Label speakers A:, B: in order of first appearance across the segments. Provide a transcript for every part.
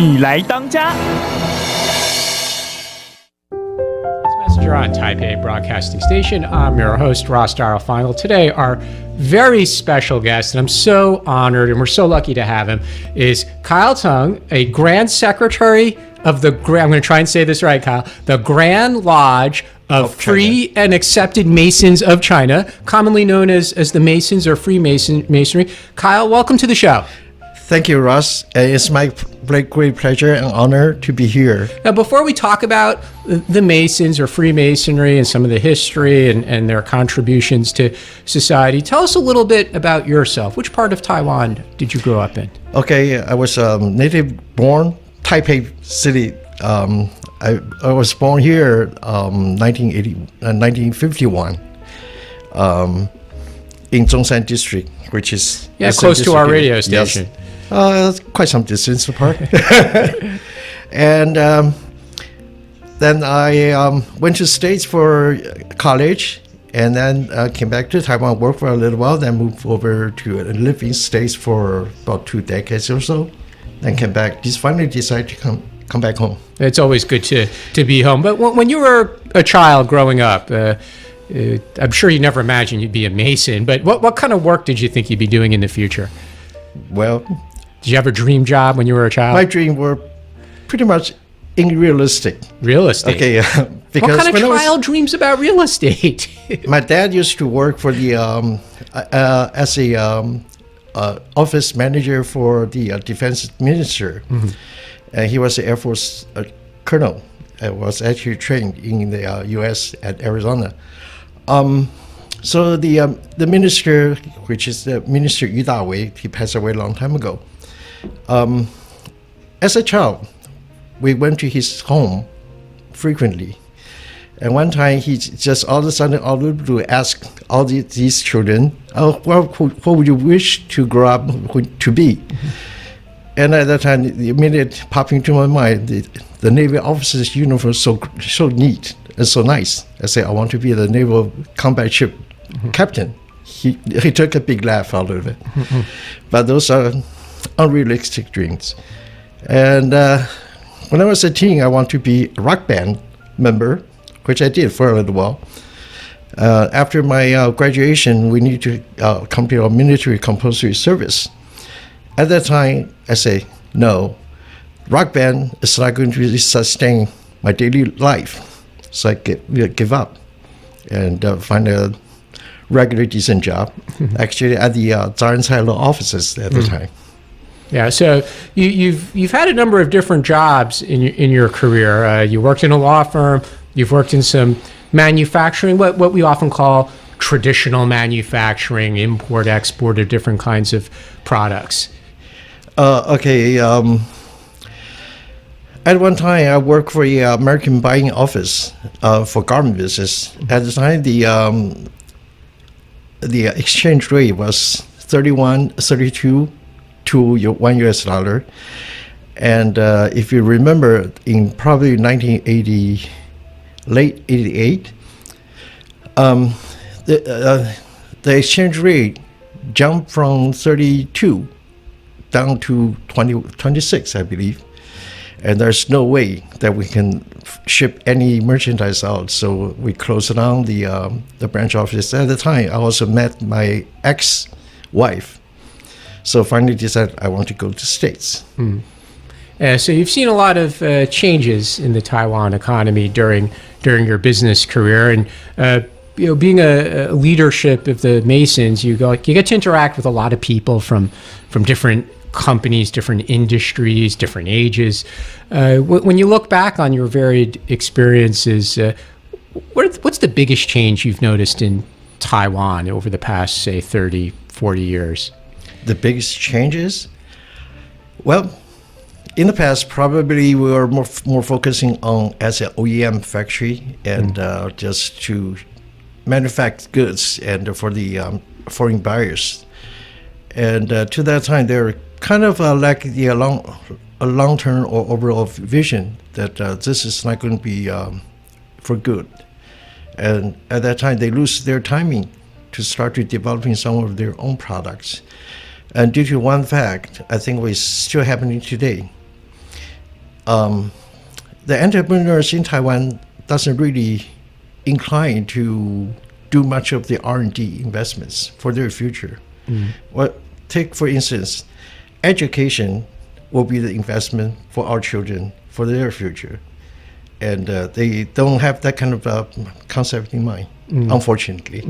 A: 你来当家。
B: Messenger on Taipei Broadcasting Station. I'm your host, Ross Darrell Fiengold. Today, our very special guest, and I'm so honored and we're so lucky to have him, is Kail Tseng, a Grand Secretary of the, I'm going to try and say this right, Kyle, the Grand Lodge of Free and Accepted Masons of China, commonly known as the Masons or Freemasonry. Kyle, welcome to the show.
C: Thank you, Ross. It's my great pleasure and honor to be here.
B: Now, before we talk about the Masons or Freemasonry and some of the history and their contributions to society, tell us a little bit about yourself. Which part of Taiwan did you grow up in?
C: Okay, I was native born Taipei City. I was born here 1951 in Zhongshan District, which is
B: close to our radio station.
C: Yes. Quite some distance apart. And then I went to States for college, and then came back to Taiwan, worked for a little while, then moved over to live in States for about 2 decades or so, then came back. Just finally decided to come back home.
B: It's always good to be home. But when you were a child growing up, I'm sure you never imagined you'd be a Mason, but what kind of work did you think you'd be doing in the future?
C: Well,
B: did you have a dream job when you were a child?
C: My dream were pretty much unrealistic.
B: Real estate?
C: Okay, because
B: what kind of child dreams about real estate?
C: My dad used to work for the as a office manager for the defense minister. Mm-hmm. And he was the Air Force colonel. I was actually trained in the U.S. at Arizona. So the minister, which is the Minister Yu Dawei, he passed away a long time ago. As a child, we went to his home frequently. And one time he just all of a sudden out of the blue asked all these children, what would you wish to grow up to be? Mm-hmm. And at that time, the immediate popping into my mind, the Navy officer's uniform so neat and so nice. I said, I want to be the naval combat ship captain. He took a big laugh out of it. Mm-hmm. But those are unrealistic dreams. And when I was a teen, I wanted to be a rock band member, which I did for a little while. After my graduation, we need to complete our military compulsory service. At that time, I say, no, rock band is not going to sustain my daily life. So I give up and find a regular decent job, actually at the Zarencailo offices at the time.
B: Yeah, so you've had a number of different jobs in your career. You worked in a law firm. You've worked in some manufacturing, what we often call traditional manufacturing, import, export of different kinds of products.
C: Okay. At one time, I worked for the American buying office for garment business. At the time, the exchange rate was 32 to $1 US. And if you remember, in probably 1980, late 88, the exchange rate jumped from 32 down to 26, I believe. And there's no way that we can ship any merchandise out. So we closed down the branch office. At the time, I also met my ex-wife. So finally decided I want to go to States.
B: So you've seen a lot of changes in the Taiwan economy during your business career. And being a leadership of the Masons, you get to interact with a lot of people from different companies, different industries, different ages. When you look back on your varied experiences, what's the biggest change you've noticed in Taiwan over the past, say, 30, 40 years?
C: The biggest changes? Well, in the past, probably we were more focusing on as an OEM factory and just to manufacture goods and for the foreign buyers. And to that time, they were kind of lack a long-term or overall vision that this is not going to be for good. And at that time, they lose their timing to start to developing some of their own products. And due to one fact, I think it's still happening today. the entrepreneurs in Taiwan doesn't really incline to do much of the R&D investments for their future. Well, take for instance, education will be the investment for our children for their future, and they don't have that kind of concept in mind, unfortunately.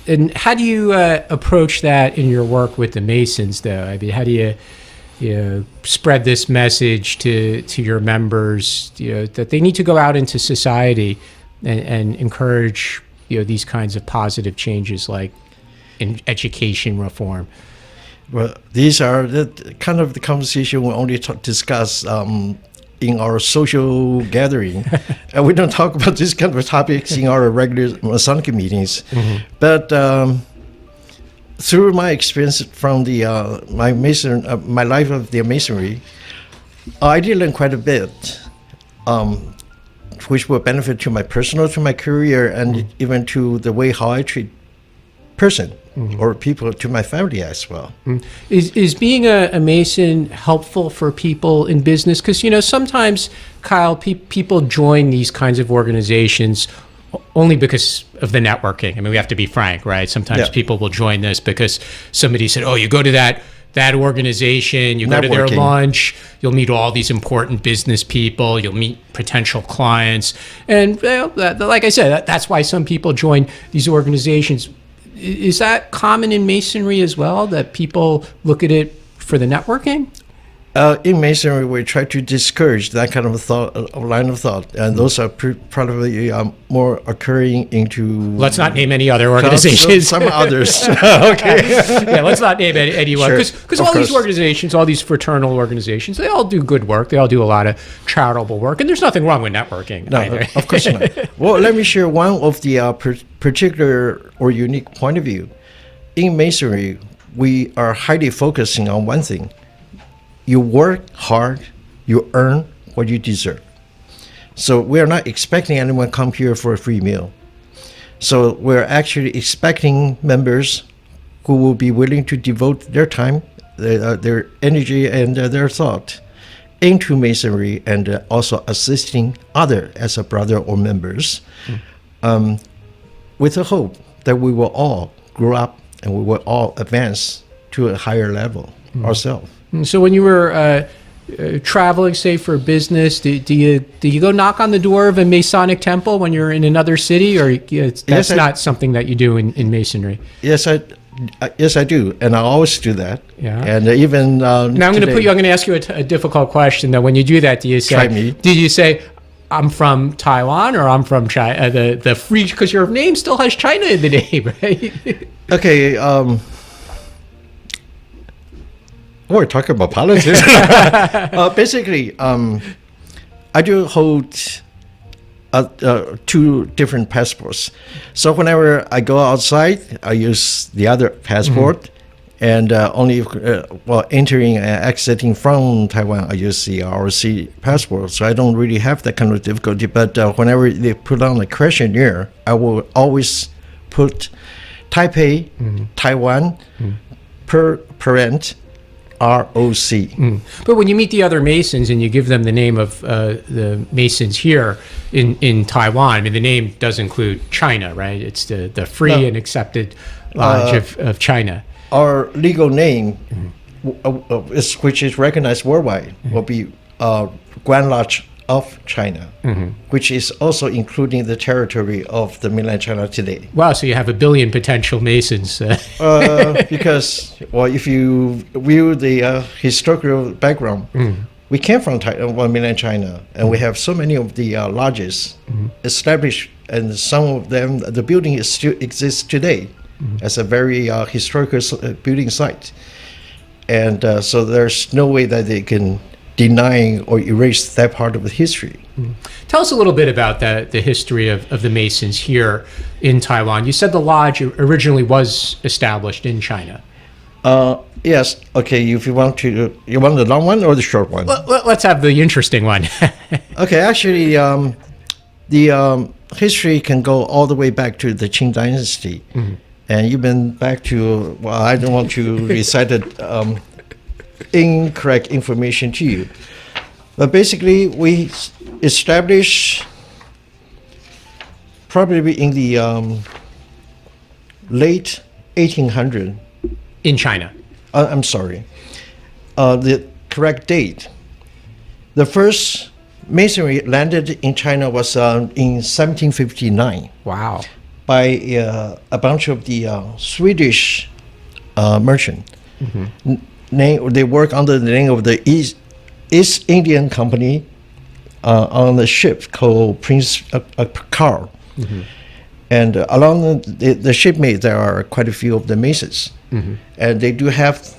B: And how do you approach that in your work with the Masons, though? I mean, how do you spread this message to your members, that they need to go out into society and encourage these kinds of positive changes, like in education reform?
C: Well, these are the kind of the conversation we only discuss in our social gathering. And we don't talk about this kind of topics in our regular Masonic meetings. But through my experience from the my life of the Masonry, I did learn quite a bit, which will benefit to my career, and even to the way how I treat person or people, to my family as well.
B: Is being a Mason helpful for people in business? Because sometimes, Kyle, people join these kinds of organizations only because of the networking. I mean, we have to be frank, right? Sometimes people will join this because somebody said, "Oh, you go to that organization, you go to their lunch, you'll meet all these important business people, you'll meet potential clients." And like I said, that's why some people join these organizations. Is that common in Masonry as well, that people look at it for the networking?
C: In Masonry, we try to discourage that kind of line of thought, and those are probably more occurring into.
B: Let's not name any other organizations.
C: Some others. Okay.
B: Yeah, let's not name anyone, because all these organizations, all these fraternal organizations, they all do good work. They all do a lot of charitable work, and there's nothing wrong with networking.
C: No,
B: either.
C: Of course not. Well, let me share one of the particular or unique point of view. In Masonry, we are highly focusing on one thing. You work hard, you earn what you deserve. So we're not expecting anyone to come here for a free meal. So we're actually expecting members who will be willing to devote their time, their energy, and their thought into Masonry, and also assisting others as a brother or members, with the hope that we will all grow up and we will all advance to a higher level ourselves.
B: So when you were traveling, say, for business, do you go knock on the door of a Masonic temple when you're in another city, or that's not something that you do in Masonry?
C: Yes, I do, and I always do that.
B: Yeah.
C: And even now
B: I'm going to ask you a difficult question. Though, when you do that, do you say, "I'm from Taiwan," or "I'm from China"? The free, because your name still has China in the name, right?
C: Okay. We're talking about politics. Basically, I do hold two different passports. So whenever I go outside, I use the other passport, and only entering and exiting from Taiwan, I use the ROC passport. So I don't really have that kind of difficulty. But whenever they put on a questionnaire, I will always put Taipei, Taiwan, parent. ROC.
B: But when you meet the other Masons and you give them the name of the Masons here in Taiwan, I mean, the name does include China, right? It's the free and accepted lodge of China.
C: Our legal name, which is recognized worldwide, will be Grand Lodge of China, which is also including the territory of the mainland China today.
B: Wow, so you have 1 billion potential Masons.
C: Because, if you view the historical background, we came from mainland China, and we have so many of the lodges established, and some of them, the building still exists today as a very historical building site. And so there's no way that they can deny or erase that part of the history.
B: Tell us a little bit about the history of the Masons here in Taiwan. You said the lodge originally was established in China.
C: Yes. Okay. If you want the long one or the short one?
B: Let's have the interesting one.
C: Okay. Actually, the history can go all the way back to the Qing Dynasty, and even back to I don't want to recite it. Incorrect information to you. But basically, we established probably in the late 1800.
B: In China.
C: I'm sorry. The correct date. The first masonry landed in China was in 1759
B: Wow.
C: by a bunch of the Swedish merchant. They work under the name of the East Indian Company on a ship called Prince Karl. And along the shipmate, there are quite a few of the masons. And they do have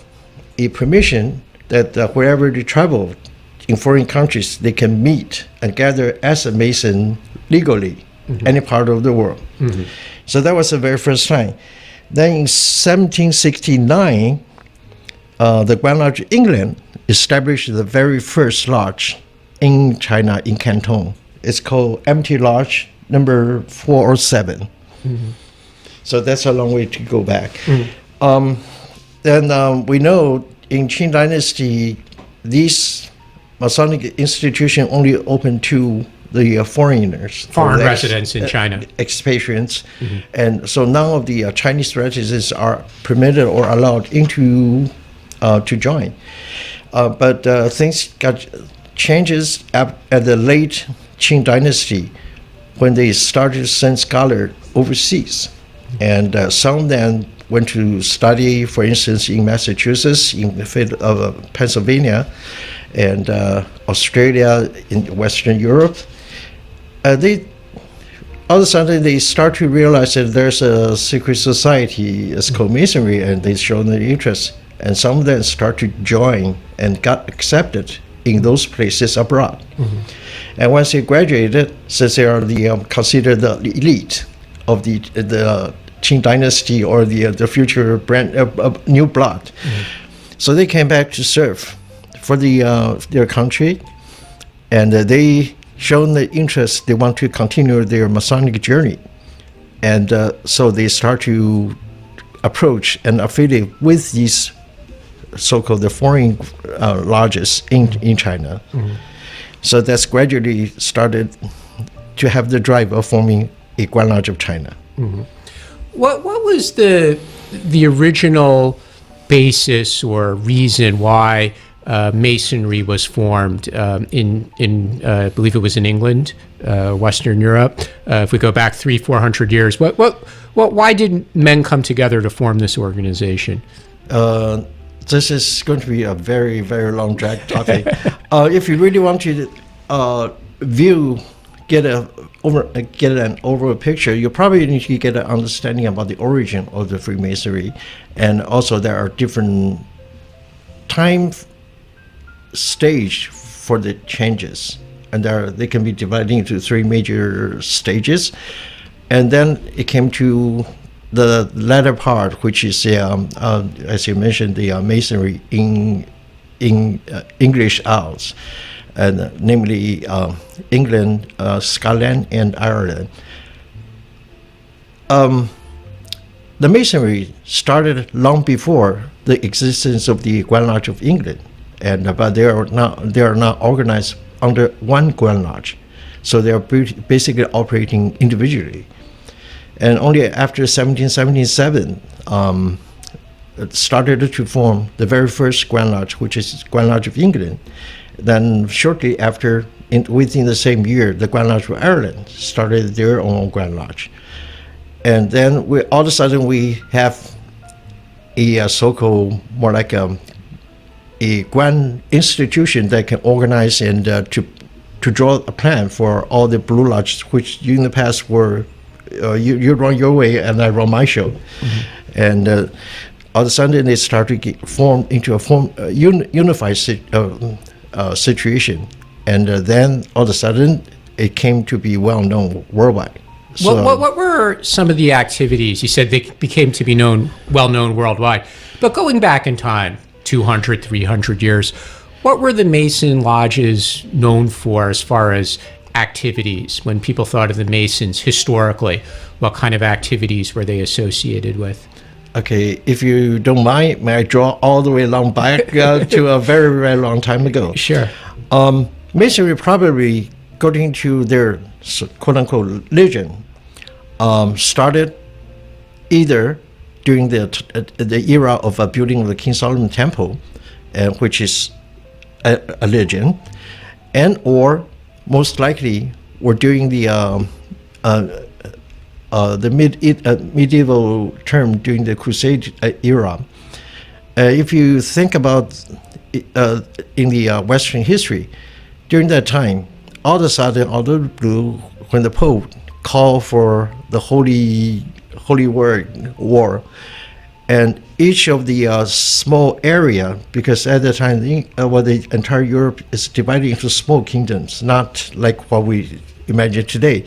C: a permission that wherever they travel in foreign countries, they can meet and gather as a mason legally, any part of the world. So that was the very first time. Then in 1769, the Grand Lodge of England established the very first lodge in China, in Canton. It's called Empty Lodge number 407. So that's a long way to go back. Then we know in Qing Dynasty, these Masonic institution only open to the foreigners.
B: Foreign residents in China.
C: Expatriates. And so none of the Chinese residents are permitted or allowed into to join. But things got changes at the late Qing Dynasty when they started to send scholars overseas. And some then went to study, for instance, in Massachusetts, in the state of Pennsylvania, and Australia, in Western Europe. They all of a sudden they start to realize that there's a secret society, it's called Masonry, and they show their interest. And some of them start to join and got accepted in those places abroad. And once they graduated, since they are considered the elite of the Qing Dynasty or the future brand new blood, so they came back to serve for their country, and they shown the interest. They want to continue their Masonic journey, and so they start to approach and affiliate with these so-called the foreign lodges in China. So that's gradually started to have the drive of forming a Grand Lodge of China.
B: What was the original basis or reason why Masonry was formed in I believe it was in England, Western Europe? If we go back 300-400 years, why did men come together to form this organization?
C: This is going to be a very, very long drag topic. If you really want to get an overall picture, you probably need to get an understanding about the origin of the Freemasonry, and also there are different time stage for the changes, and they can be divided into three major stages, and then it came to the latter part, which is as you mentioned, the Masonry in English Isles, and namely England, Scotland, and Ireland. The Masonry started long before the existence of the Grand Lodge of England, but they are now organized under one Grand Lodge, so they are basically operating individually. And only after 1777, it started to form the very first Grand Lodge, which is Grand Lodge of England. Then shortly after, within the same year, the Grand Lodge of Ireland started their own Grand Lodge. And then all of a sudden we have a so-called more like a grand institution that can organize and to draw a plan for all the Blue Lodges, which in the past were you run your way and I run my show. And all of a sudden they start to form into a unified situation. And then all of a sudden it came to be well known worldwide. So,
B: what were some of the activities? You said they became to be well known worldwide. But going back in time, 200, 300 years, what were the Mason lodges known for as far as activities? When people thought of the Masons historically, what kind of activities were they associated with?
C: Okay, if you don't mind, may I draw all the way along back to a very, very long time ago?
B: Sure.
C: Masonry probably, according to their quote-unquote religion, started either during the era of building of the King Solomon Temple, which is a religion, and or most likely were during the medieval term during the Crusade era. If you think about in the Western history, during that time, all of a sudden, out of the blue, when the Pope called for the Holy War, and each of the small area, because at the time, the entire Europe is divided into small kingdoms, not like what we imagine today.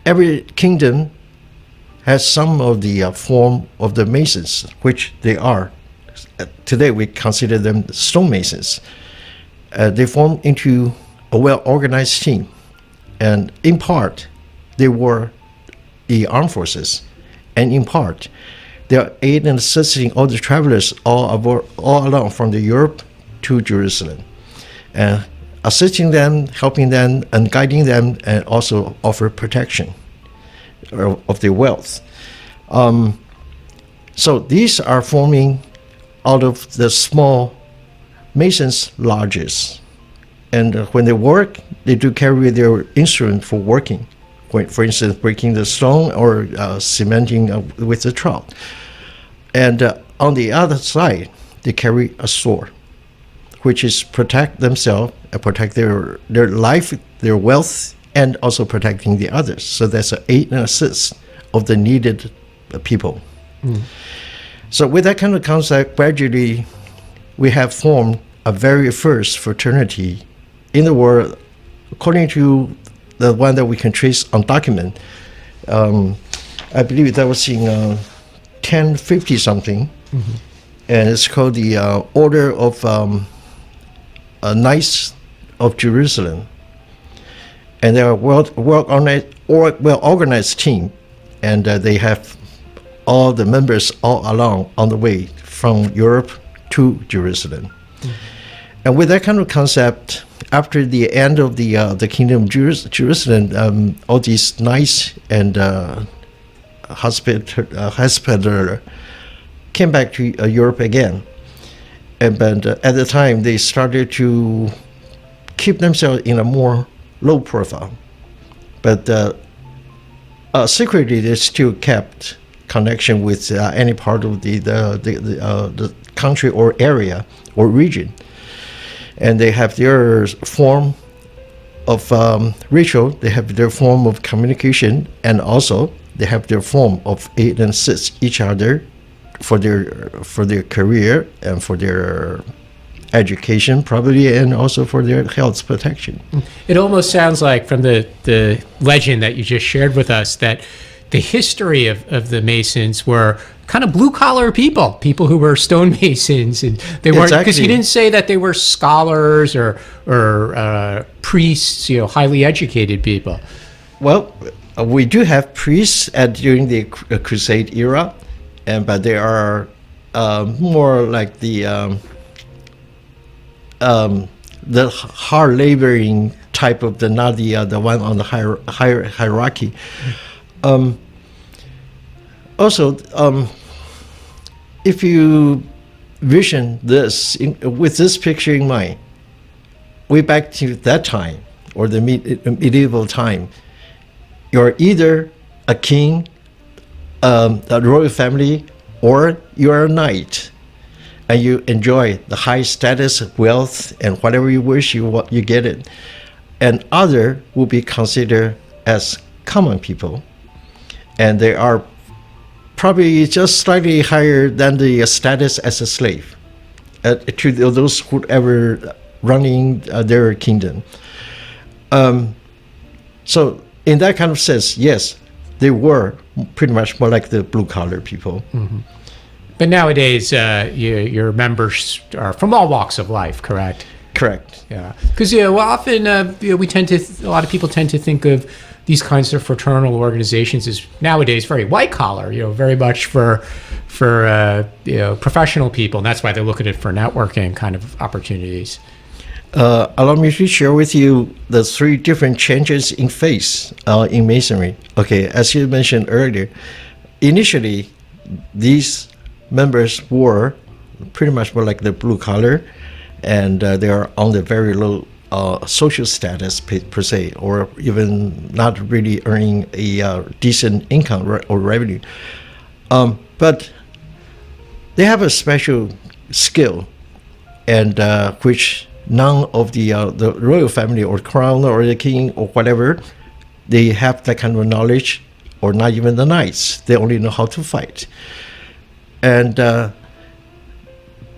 C: Every kingdom has some of the form of the Masons, which they are. Today, we consider them stonemasons. They form into a well-organized team, and in part, they were the armed forces, and in part, they are aiding and assisting all the travelers all along from the Europe to Jerusalem, and assisting them, helping them, and guiding them, and also offer protection of their wealth. So these are forming out of the small Masons' lodges, and when they work, they do carry their instrument for working. For instance, breaking the stone or cementing with the trowel. And on the other side, they carry a sword, which is protect themselves and protect their life, their wealth, and also protecting the others. So that's an aid and assist of the needed people. So with that kind of concept, gradually we have formed a very first fraternity in the world, according to the one that we can trace on document. I believe that was in 1050 something, and it's called the Order of Knights of Jerusalem. And they're a well-organized team, and they have all the members all along on the way from Europe to Jerusalem. And with that kind of concept, after the end of the Kingdom of Jerusalem, all these knights and hospitaller came back to Europe again. But at the time, they started to keep themselves in a more low profile. But secretly, they still kept connection with any part of the country or area or region. And they have their form of ritual, they have their form of communication, and also they have their form of aid and assist each other for their career and for their education probably, and also for their health protection.
B: It almost sounds like from the legend that you just shared with us that the history of the Masons were kind of blue-collar people who were stonemasons, and they weren't, because he didn't say that they were scholars or priests, highly educated people.
C: Well, we do have priests during the Crusade era, but they are more like the hard laboring type of not the one on the hierarchy. Also, if you vision this with this picture in mind, way back to that time or the medieval time, you're either a king, a royal family, or you're a knight, and you enjoy the high status, wealth, and whatever you wish, you get it. And other will be considered as common people, and they are probably just slightly higher than the status as a slave to those who ever running their kingdom. So in that kind of sense, yes, they were pretty much more like the blue-collar people.
B: Mm-hmm. But nowadays, your members are from all walks of life, correct?
C: Correct.
B: Yeah, because often a lot of people tend to think of these kinds of fraternal organizations as nowadays very white collar, very much for professional people, and that's why they're looking at it for networking kind of opportunities.
C: Allow me to share with you the three different changes in phase in masonry. Okay, as you mentioned earlier, initially these members were pretty much more like the blue collar, and they are on the very low social status per se, or even not really earning a decent income or revenue. But they have a special skill, and which none of the royal family or crown or the king or whatever, they have that kind of knowledge, or not even the knights. They only know how to fight. And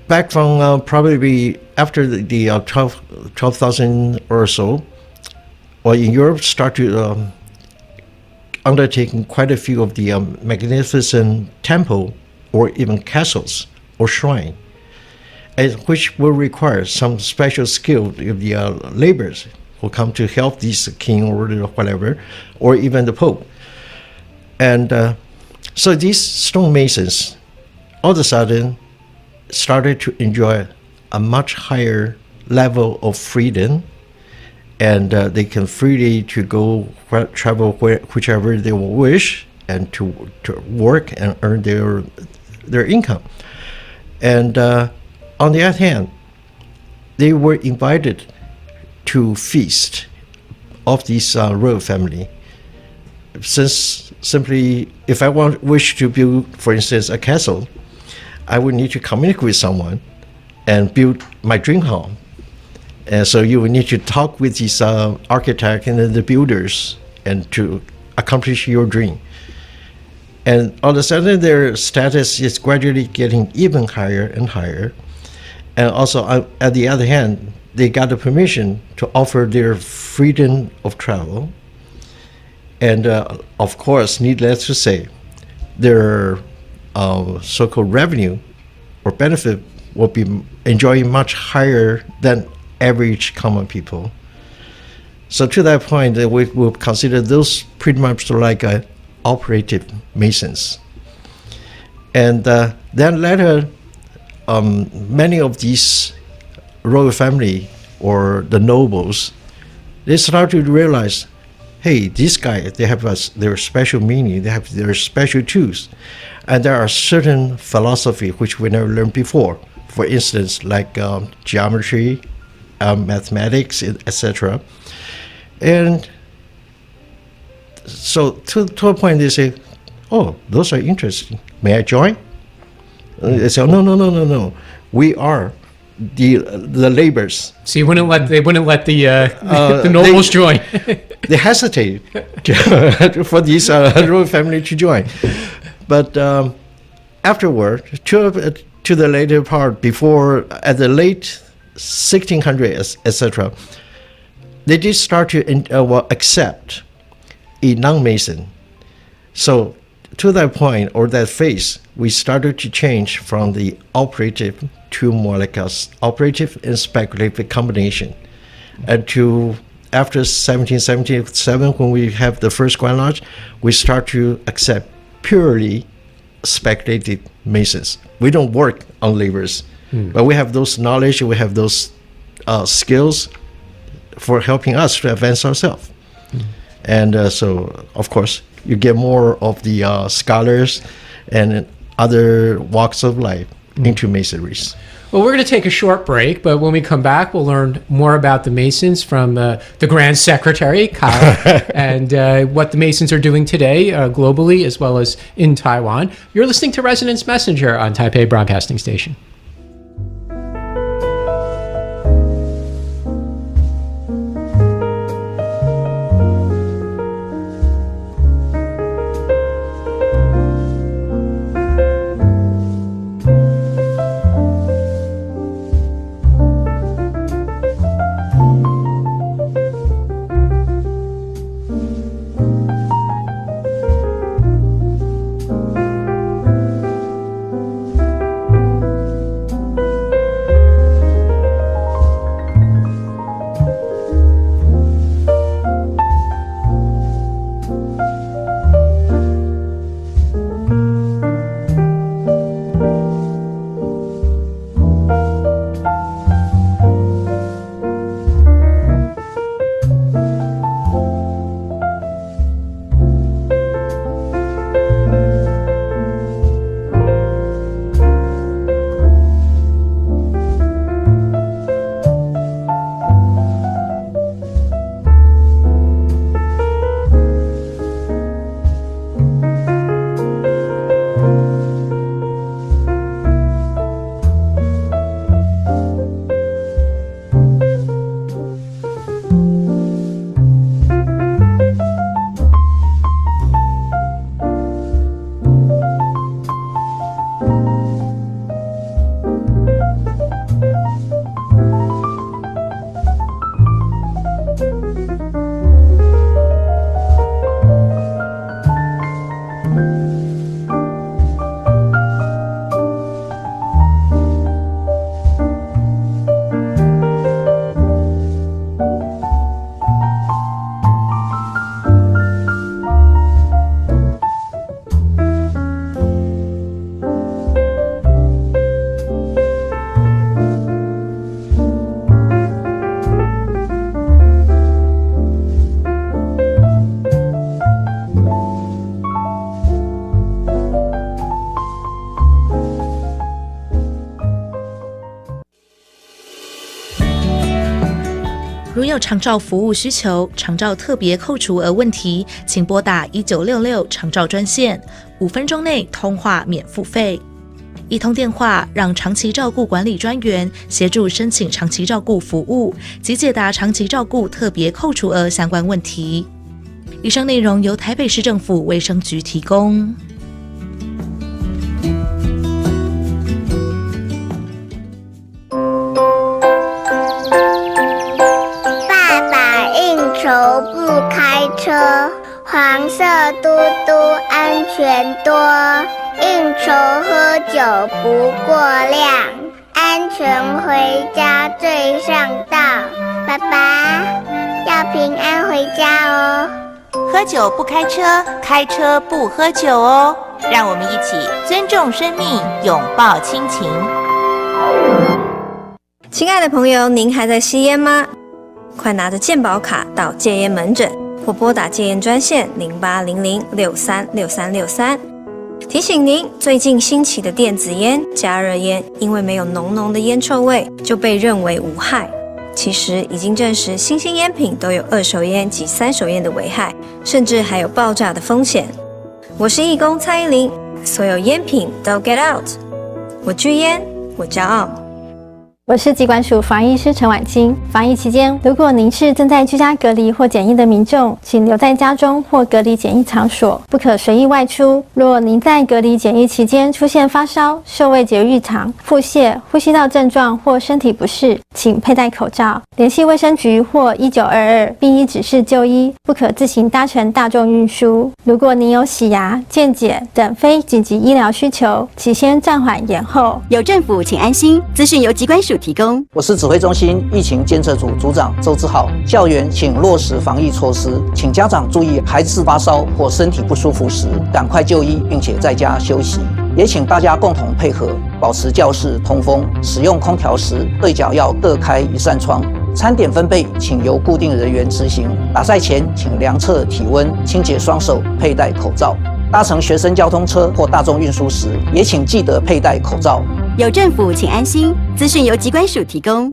C: back from probably after the 12,000 or so, or in Europe, start to undertaking quite a few of the magnificent temple or even castles or shrine, and which will require some special skill of the laborers who come to help these king or whatever, or even the pope. And so these stonemasons all of a sudden started to enjoy a much higher level of freedom, and they can freely to go travel whichever they will wish, and to work and earn their income. And on the other hand, they were invited to feast of this royal family. Since simply, if I wish to build, for instance, a castle, I would need to communicate with someone and build my dream home. And so you will need to talk with these architect and then the builders, and to accomplish your dream. And all of a sudden, their status is gradually getting even higher and higher. And also, at the other hand, they got the permission to offer their freedom of travel. And of course, needless to say, their so-called revenue or benefit will be enjoying much higher than average common people. So to that point, we will consider those pretty much like operative masons. And then later, many of these royal family or the nobles, they start to realize, hey, these guys, they have their special meaning, they have their special tools, and there are certain philosophy which we never learned before. For instance, like geometry, mathematics, etc. And so to a point, they say, oh, those are interesting. May I join? They say, no. We are the laborers.
B: So they wouldn't let the nobles join.
C: They hesitate for this royal family to join. But afterward, to the later part, before at the late 1600s, etc., they did start to accept a non-mason. So to that point or that phase, we started to change from the operative to more like a operative and speculative combination. And to after 1777, when we have the first Grand Lodge, we start to accept purely speculative masons. We don't work on laborers, but we have those knowledge, we have those skills for helping us to advance ourselves. And so, of course, you get more of the scholars and other walks of life into masonries.
B: Well, we're going to take a short break, but when we come back, we'll learn more about the Masons from the Grand Secretary, Kail, and what the Masons are doing today globally as well as in Taiwan. You're listening to Resonance Messenger on Taipei Broadcasting Station.
A: 如有长照服务需求、长照特别扣除额问题，请拨打1966长照专线，5分钟内通话免付费。一通电话让长期照顾管理专员协助申请长期照顾服务及解答长期照顾特别扣除额相关问题。以上内容由台北市政府卫生局提供。
D: 爸爸应酬不开车，黄色嘟嘟安全多。应酬喝酒不过量，安全回家最上道。爸爸要平安回家哦。
E: 喝酒不开车，开车不喝酒哦。让我们一起尊重生命，拥抱亲情。
F: 亲爱的朋友，您还在吸烟吗？快拿着健保卡到戒烟门诊，或拨打戒烟专线0800636363。提醒您，最近兴起的电子烟、加热烟，因为没有浓浓的烟臭味，就被认为无害。其实已经证实，新兴烟品都有二手烟及三手烟的危害，甚至还有爆炸的风险。我是义工蔡依林，所有烟品都 get out。我拒烟，我骄傲。
G: 我是疾管署防疫师陈婉清。防疫期间，如果您是正在居家隔离或检疫的民众，请留在家中或隔离检疫场所，不可随意外出。若您在隔离检疫期间出现发烧、嗅味觉异常、腹泻、呼吸道症状或身体不适，请佩戴口罩，联系卫生局或1922，并依指示就医，不可自行搭乘大众运输。如果您有洗牙、健检等非紧急医疗需求，请先暂缓延后。
H: 有政府，请安心。资讯由疾管署提供。
I: 我是指挥中心疫情监测组组长周志浩。校园请落实防疫措施，请家长注意，孩子发烧或身体不舒服时，赶快就医，并且在家休息。也请大家共同配合，保持教室通风，使用空调时对角要各开一扇窗。餐点分配请由固定人员执行。打赛前请量测体温，清洁双手，佩戴口罩。搭乘学生交通车或大众运输时，也请记得佩戴口罩。
H: 有政府，请安心。资讯由疾管署提供。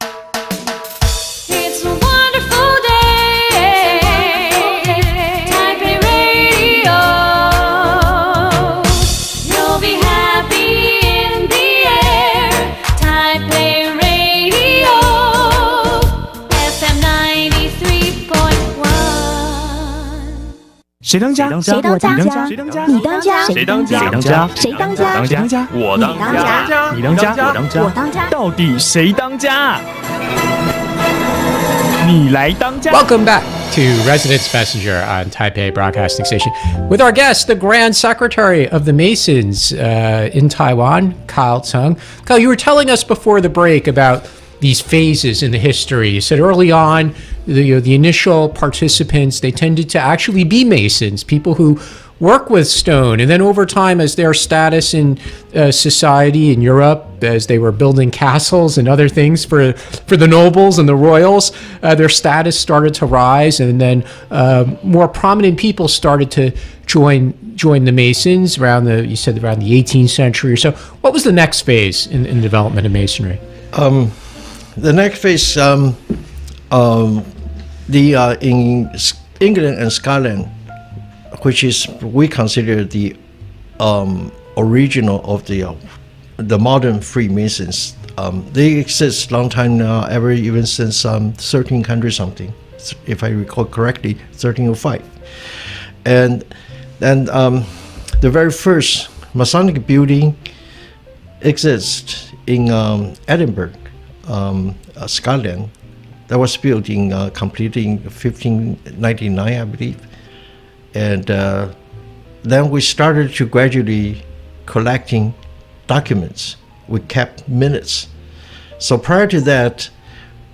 J: 谁当家？
H: 谁当家？
J: 谁当家？
H: 你当家？
J: 谁当家？
H: 谁当家？谁当家？
J: 当家？我当家？你当家？我当家？
H: 我当家？
J: 到底谁当家？你来当家。
B: Welcome back to Residence Messenger on Taipei Broadcasting Station with our guest, the Grand Secretary of the Masons in Taiwan, Kail Tseng. Kail, you were telling us before the break about these phases in the history. You said early on, the initial participants, they tended to actually be Masons, people who work with stone. And then over time, as their status in society in Europe, as they were building castles and other things for the nobles and the royals, their status started to rise. And then more prominent people started to join the Masons around the 18th century or so. What was the next phase in the development of Masonry?
C: The next phase, in England and Scotland, which is we consider the original of the modern Freemasons. They exist long time now, even since 1300 something, if I recall correctly, 1305. And then the very first Masonic building exists in Edinburgh, Scotland. That was built completed in 1599, I believe. And then we started to gradually collecting documents. We kept minutes. So prior to that,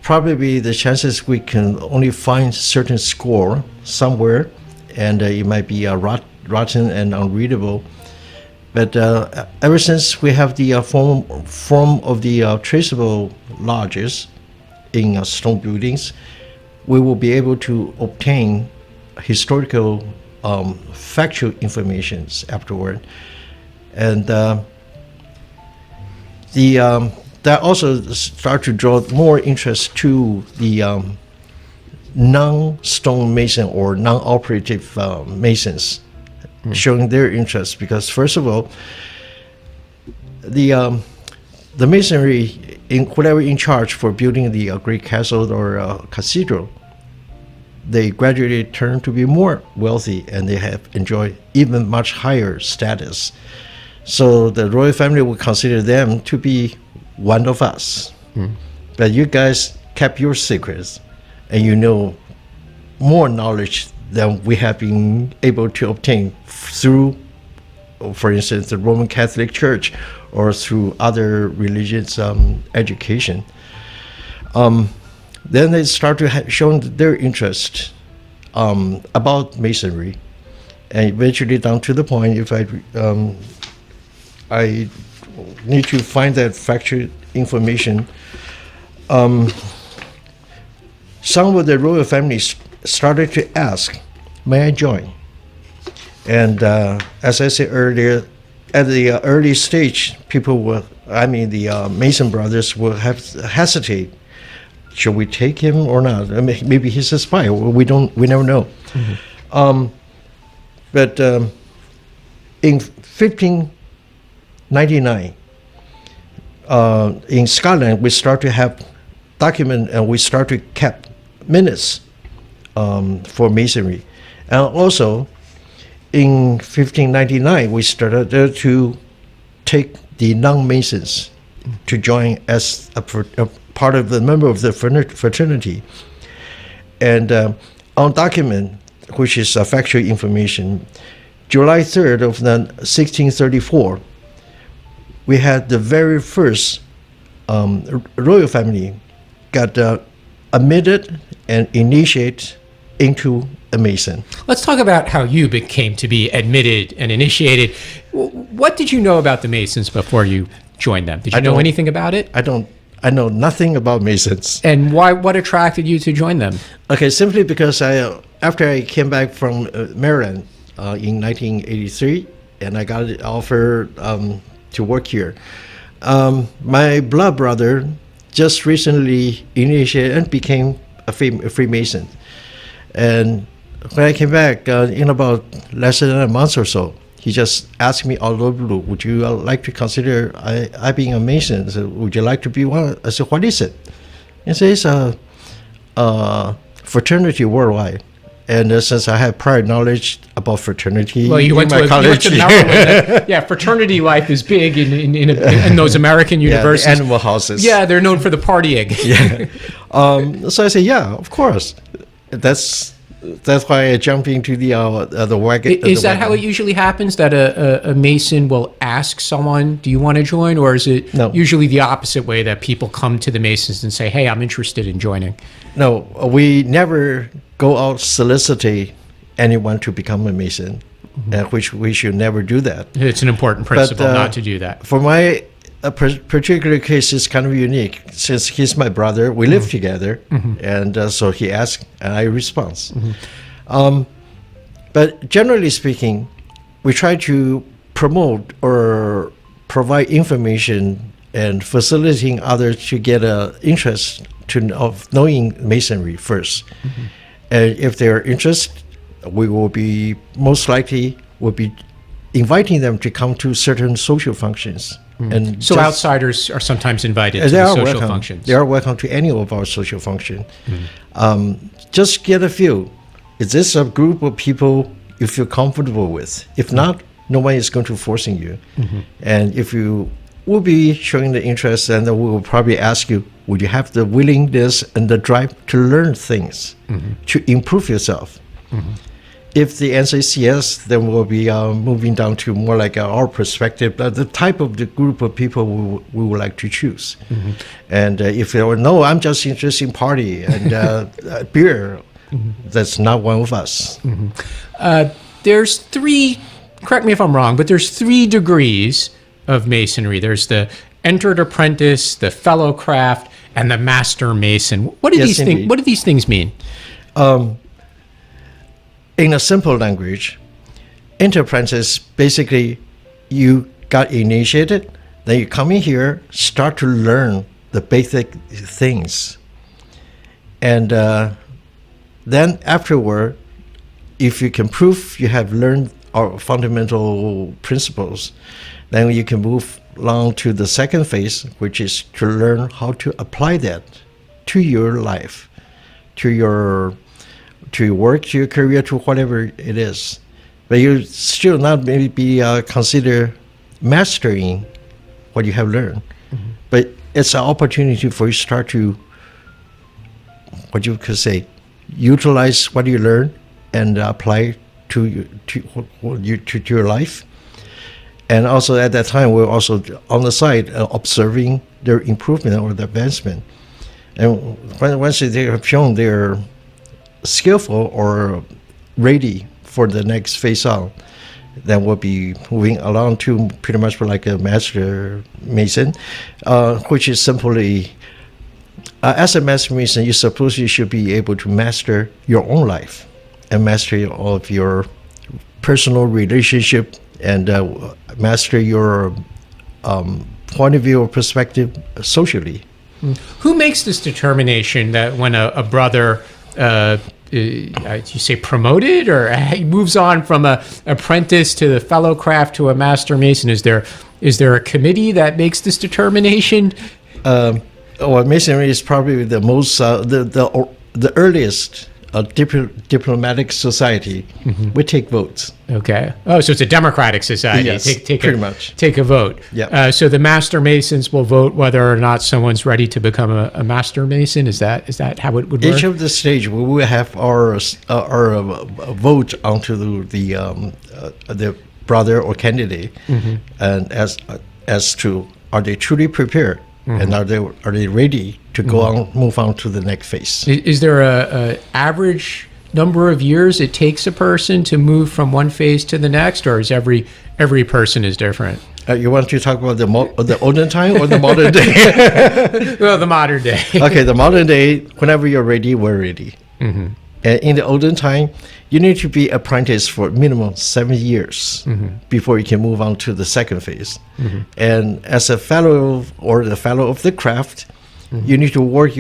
C: probably the chances we can only find certain score somewhere, and it might be rotten and unreadable. But ever since we have the form of the traceable lodges in stone buildings, we will be able to obtain historical factual information afterward. And that also start to draw more interest to the non-stone mason or non-operative masons showing their interest, because first of all, the masonry, in whatever in charge for building the great castle or cathedral, they gradually turn to be more wealthy and they have enjoyed even much higher status. So the royal family would consider them to be one of us. But you guys kept your secrets, and you know more knowledge than we have been able to obtain through, for instance, the Roman Catholic Church or through other religious education. Then they start to show their interest about masonry, and eventually down to the point, if I need to find that factual information, some of the royal families started to ask, may I join? And as I said earlier, at the early stage, the Mason brothers will hesitate. Should we take him or not? I mean, maybe he's a spy. We never know. But in 1599, in Scotland, we start to have document and we start to keep minutes for masonry. And also, in 1599, we started to take the non-masons to join as a part of the member of the fraternity. And on document, which is factual information, July 3rd of 1634, we had the very first royal family got admitted and initiated into a Mason.
B: Let's talk about how you came to be admitted and initiated. What did you know about the Masons before you joined them? Did you know anything about it?
C: I know nothing about Masons.
B: And what attracted you to join them?
C: Okay, simply because after I came back from Maryland in 1983, and I got an offer to work here. My blood brother just recently initiated and became a Freemason. And when I came back, in about less than a month or so, he just asked me out of the blue, would you like to consider I being a Mason? So, would you like to be one? I said, what is it? He says, it's a fraternity worldwide. And since I have prior knowledge about fraternity,
B: well, you went to Maryland. Yeah, fraternity life is big in those American universities.
C: The animal houses.
B: Yeah, they're known for the partying.
C: Yeah. So I said, yeah, of course. That's why I jumped into the wagon.
B: Is that how it usually happens? That a Mason will ask someone, "Do you want to join?" Or is it usually the opposite way, that people come to the Masons and say, "Hey, I'm interested in joining"?
C: No, we never go out soliciting anyone to become a Mason, which we should never do that.
B: It's an important principle not to do that.
C: For my particular case, is kind of unique. Since he's my brother, we live together, and so he asked, and I respond. But generally speaking, we try to promote or provide information and facilitating others to get an interest of knowing Masonry first. And if they are interested, we will be most likely inviting them to come to certain social functions. And
B: so outsiders are sometimes invited to the social functions.
C: They are welcome to any of our social functions. Just get a feel. Is this a group of people you feel comfortable with? If not, no one is going to forcing you. And if you will be showing the interest, then we will probably ask you, would you have the willingness and the drive to learn things, to improve yourself? If the answer is yes, then we'll be moving down to more like our perspective, the type of the group of people we would like to choose. And if they were, no, I'm just interested in party and beer, that's not one of us.
B: There's three, correct me if I'm wrong, but there's 3 degrees of Masonry. There's the entered apprentice, the fellow craft, and the master Mason. What do these things mean?
C: In a simple language, enterprises, basically, you got initiated, then you come in here, start to learn the basic things. And then afterward, if you can prove you have learned our fundamental principles, then you can move along to the second phase, which is to learn how to apply that to your life, to your work, to your career, to whatever it is. But you still not maybe consider mastering what you have learned. But it's an opportunity for you to start to, what you could say, utilize what you learn and apply to your life. And also at that time, we're also on the side observing their improvement or the advancement. And once they have shown they're skillful or ready for the next phase on, then we'll be moving along to pretty much like a master mason, which is simply, as a master mason, you should be able to master your own life and master all of your personal relationship and master your point of view or perspective socially.
B: Who makes this determination that when a brother, you say promoted, or he moves on from a apprentice to the fellow craft to a master mason? Is there a committee that makes this determination?
C: Well, masonry is probably the most the earliest diplomatic society. We take votes.
B: Okay. Oh, so it's a democratic society.
C: Yes, pretty much.
B: Take a vote.
C: Yeah.
B: So the master masons will vote whether or not someone's ready to become a master mason. Is that how it would work?
C: Each of the stage we will have our vote onto the brother or candidate, and as to are they truly prepared, and are they ready to go on, move on to the next phase.
B: Is there a average number of years it takes a person to move from one phase to the next, or is every person is different?
C: You want to talk about the olden time or the modern day?
B: Well, the modern day.
C: Okay, the modern day, whenever you're ready, we're ready. And in the olden time, you need to be apprentice for minimum 7 years before you can move on to the second phase. And as a fellow or the fellow of the craft, you need to work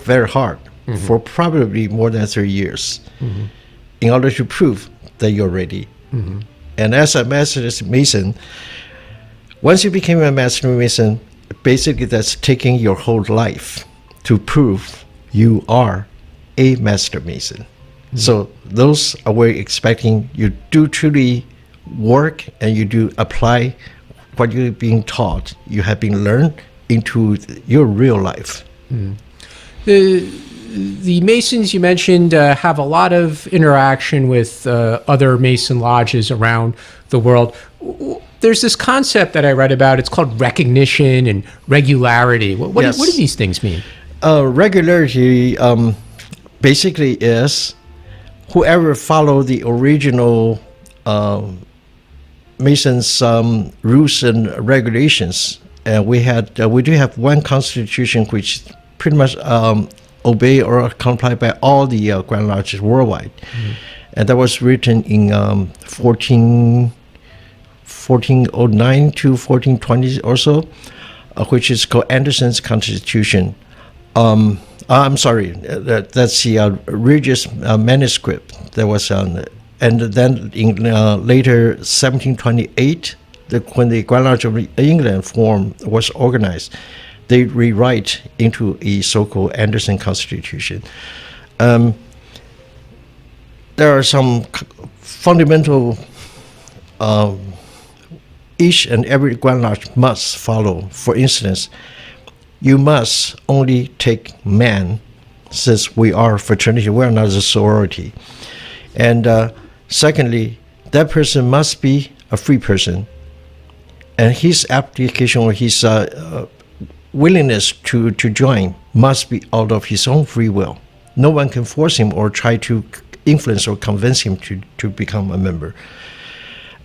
C: very hard for probably more than 3 years in order to prove that you're ready. And as a master mason, once you became a master mason, basically that's taking your whole life to prove you are a master mason. So those are we're expecting you do truly work and you do apply what you're being taught, you have been learned into your real life.
B: The Masons you mentioned have a lot of interaction with other Mason lodges around the world. There's this concept that I read about. It's called recognition and regularity. What do these things mean?
C: Regularity basically is whoever follow the original Masons rules and regulations. We do have one constitution which pretty much obey or comply by all the Grand Lodges worldwide. And that was written in 1409 to 1420 or so, which is called Anderson's Constitution. I'm sorry, that's the Regis manuscript that was on, and then in later 1728, when the Grand Lodge of England was organized, they rewrite into a so-called Anderson Constitution. There are some fundamental each and every Grand Lodge must follow. For instance, you must only take men, since we are a fraternity, we are not a sorority. And secondly, that person must be a free person. And his application or his willingness to join must be out of his own free will. No one can force him or try to influence or convince him to become a member.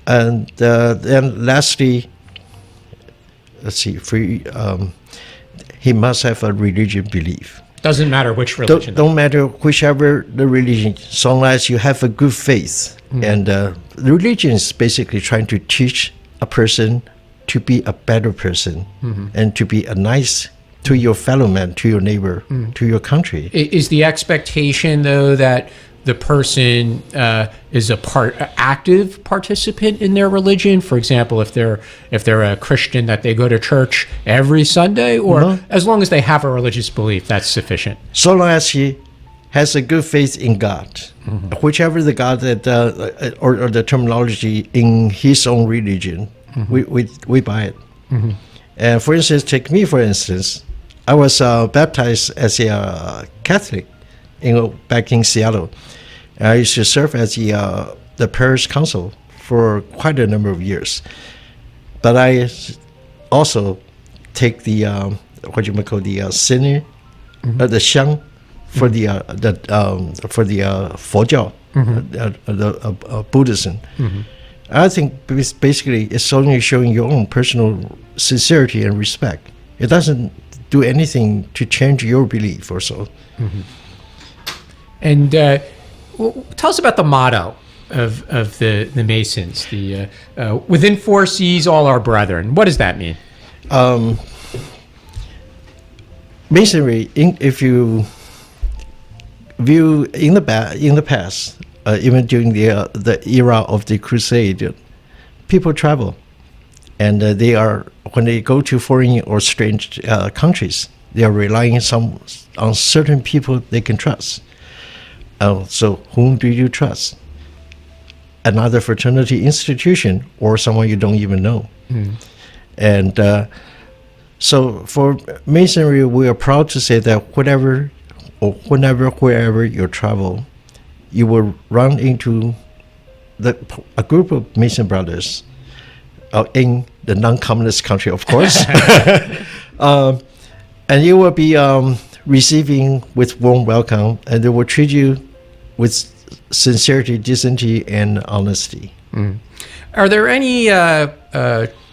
C: And then lastly, let's see, he must have a religious belief.
B: Doesn't matter which religion.
C: Don't matter whichever the religion, so long as you have a good faith. And religion is basically trying to teach a person to be a better person and to be a nice to your fellow man, to your neighbor, to your country.
B: Is the expectation, though, that the person is active participant in their religion? For example, if they're a Christian, that they go to church every Sunday, or as long as they have a religious belief, that's sufficient?
C: So long as he has a good faith in God, whichever the God that or the terminology in his own religion, we buy it. And for instance, take me for instance, I was baptized as a Catholic, back in Seattle. I used to serve as the parish council for quite a number of years. But I also take the what you might call the sinner, the xiang for the Fojiao, the Buddhism. I think basically it's only showing your own personal sincerity and respect. It doesn't do anything to change your belief or so.
B: And tell us about the motto of the Masons, the within 4 seas all our brethren. What does that mean?
C: Masonry, if you view in the past, even during the era of the Crusade, people travel, and when they go to foreign or strange countries, they are relying on certain people they can trust. So whom do you trust? Another fraternity institution or someone you don't even know. And so for Masonry, we are proud to say that wherever you travel, you will run into a group of Mason brothers in the non-communist country, of course. And you will be receiving with warm welcome, and they will treat you with sincerity, decency, and honesty.
B: Are there any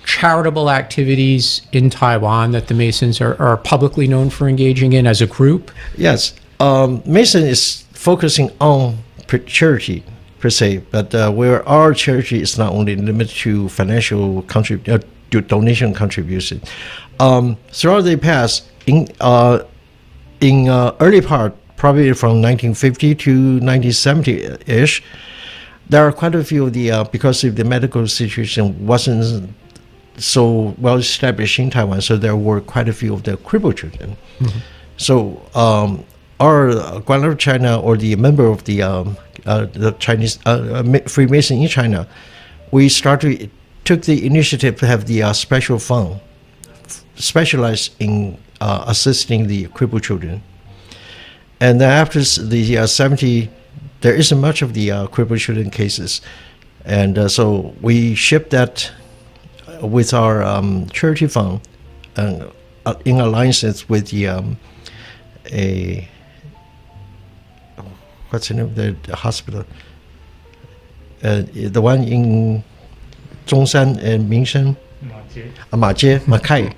B: charitable activities in Taiwan that the Masons are publicly known for engaging in as a group?
C: Yes. Mason is focusing on charity per se, but where our charity is not only limited to financial donation contribution. Throughout the past, in early part, probably from 1950 to 1970-ish, there are quite a few of the, because of the medical situation wasn't so well established in Taiwan, so there were quite a few of the crippled children. So our Guanlu of China, or the member of the Chinese Freemason in China, we took the initiative to have the special fund specialized in assisting the crippled children. And then after the 70, there isn't much of the crippled children cases. And so we shipped that with our charity fund in alliances with the what's the name of the hospital? The one in Zhongshan and Mingshan? Makai.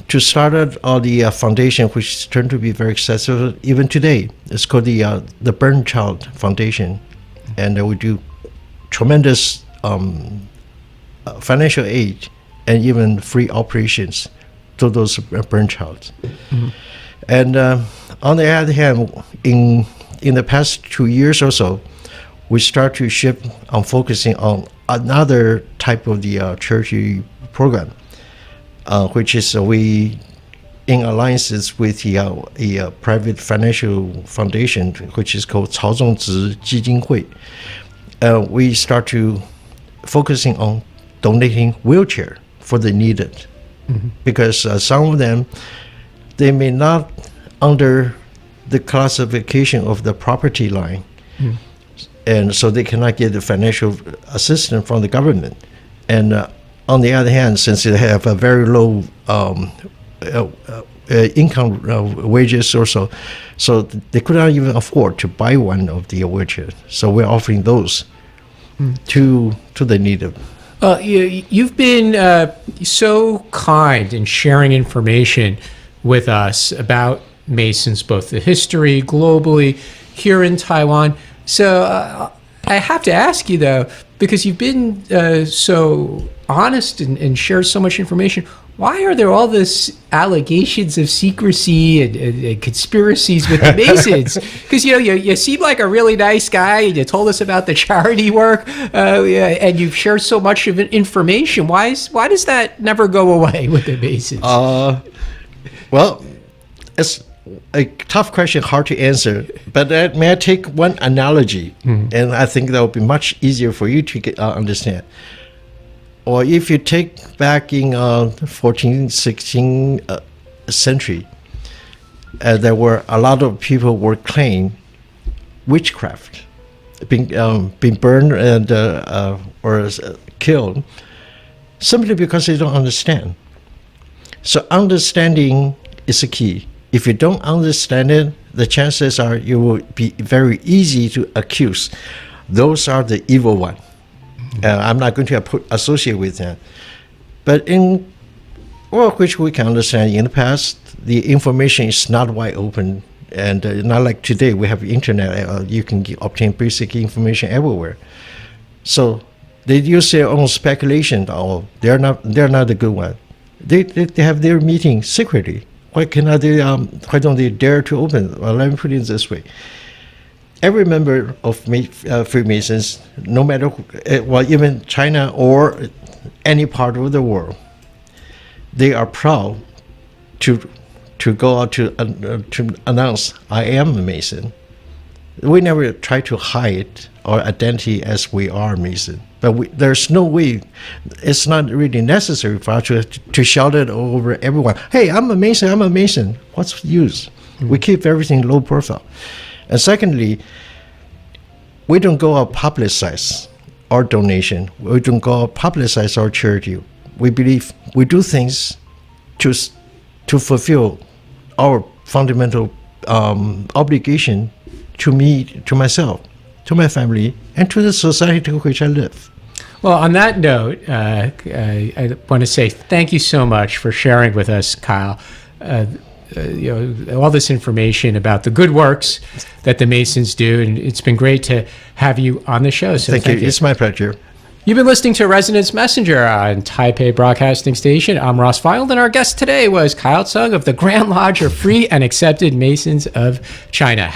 C: To start out all the foundation, which turned to be very successful even today. It's called the Burn Child Foundation, and we do tremendous financial aid and even free operations to those burn childs. And on the other hand, in the past 2 years or so, we start to shift on focusing on another type of the charity program, which is we in alliances with a private financial foundation, which is called 曹仲直基金会. We start to focusing on donating wheelchair for the needed, because some of them, they may not under the classification of the property line, and so they cannot get the financial assistance from the government. And on the other hand, since they have a very low income wages or so they could not even afford to buy one of the wheelchairs. So we're offering those to the needed.
B: You've been so kind in sharing information with us about Masons, both the history globally, here in Taiwan. So I have to ask you, though, because you've been so honest and shared so much information, why are there all this allegations of secrecy and conspiracies with the Masons? Because you seem like a really nice guy, and you told us about the charity work, and you've shared so much of information. Why does that never go away with the Masons?
C: Well, it's a tough question, hard to answer. But may I take one analogy, and I think that will be much easier for you to understand. Or if you take back in 14th, 16th century, there were a lot of people were claiming witchcraft, being burned and or killed, simply because they don't understand. So understanding is the key. If you don't understand it, the chances are you will be very easy to accuse. Those are the evil one. I'm not going to associate with that. But in which we can understand in the past, the information is not wide open, and not like today we have internet. You can obtain basic information everywhere. So they use their own speculation. Oh, they're not the good one. They have their meeting secretly. Why cannot they? Why don't they dare to open? Well, let me put it this way. Every member of Freemasons, no matter even China or any part of the world, they are proud to go out to announce, I am a Mason. We never try to hide our identity as we are Mason, but there's no way. It's not really necessary for us to shout it over everyone. Hey, I'm a Mason. I'm a Mason. What's the use? We keep everything low profile. And secondly, we don't go out publicize our donation. We don't go out publicize our charity. We believe we do things to fulfill our fundamental obligation to me, to myself, to my family, and to the society in which I live.
B: Well, on that note, I want to say thank you so much for sharing with us, Kail. All this information about the good works that the Masons do, and it's been great to have you on the show. So thank you.
C: It's my pleasure.
B: You've been listening to Resonance Messenger on Taipei Broadcasting Station. I'm Ross Fiengold, and our guest today was Kail Tseng of the Grand Lodge of Free and Accepted Masons of China.